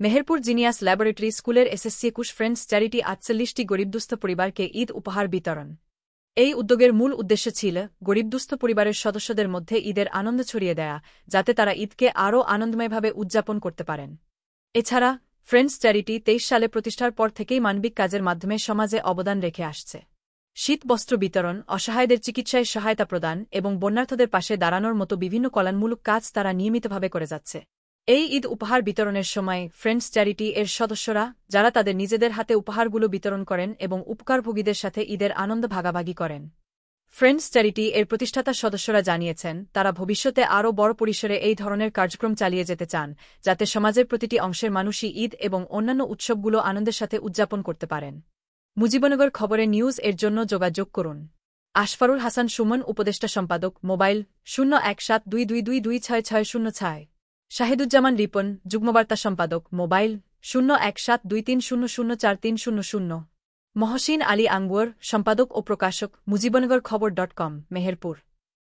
Meherpur genius laboratory স্কুলের SSC 21 friends charity 48টি গরিবদুস্থ পরিবারকে ঈদ উপহার বিতরণ। এই উদ্যোগের মূল উদ্দেশ্য ছিল গরিবদুস্থ পরিবারের সদস্যদের মধ্যে ঈদের আনন্দ ছড়িয়ে দেয়া, যাতে তারা ঈদকে আরও আনন্দময়ভাবে উদযাপন করতে পারেন। এছাড়া ফ্রেন্ডস চ্যারিটি 23 সালে প্রতিষ্ঠার পর থেকেই মানবিক কাজের মাধ্যমে সমাজে অবদান রেখে আসছে। শীতবস্ত্র বিতরণ, অসহায়দের চিকিৎসায় সহায়তা প্রদান এবং বন্যার্থদের পাশে দাঁড়ানোর মতো বিভিন্ন কল্যাণমূলক কাজ তারা নিয়মিতভাবে করে যাচ্ছে। এই ঈদ উপহার বিতরণের সময় ফ্রেন্ডস চ্যারিটি এর সদস্যরা, যারা তাদের নিজেদের হাতে উপহারগুলো বিতরণ করেন এবং উপকারভোগীদের সাথে ঈদের আনন্দ ভাগাভাগি করেন। ফ্রেন্ডস চ্যারিটি এর প্রতিষ্ঠাতা সদস্যরা জানিয়েছেন, তারা ভবিষ্যতে আরও বড় পরিসরে এই ধরনের কার্যক্রম চালিয়ে যেতে চান, যাতে সমাজের প্রতিটি অংশের মানুষই ঈদ এবং অন্যান্য উৎসবগুলো আনন্দের সাথে উদযাপন করতে পারেন। মুজিবনগর খবরে নিউজ এর জন্য যোগাযোগ করুন। আশফারুল হাসান সুমন, উপদেষ্টা সম্পাদক, মোবাইল 017222266006। শাহিদুজ্জামান রিপন, যুগ্মবার্তা সম্পাদক, মোবাইল 017230043000। মহসিন আলী আঙ্গুয়ার, সম্পাদক ও প্রকাশক, মুজিবনগর খবর.com, মেহেরপুর।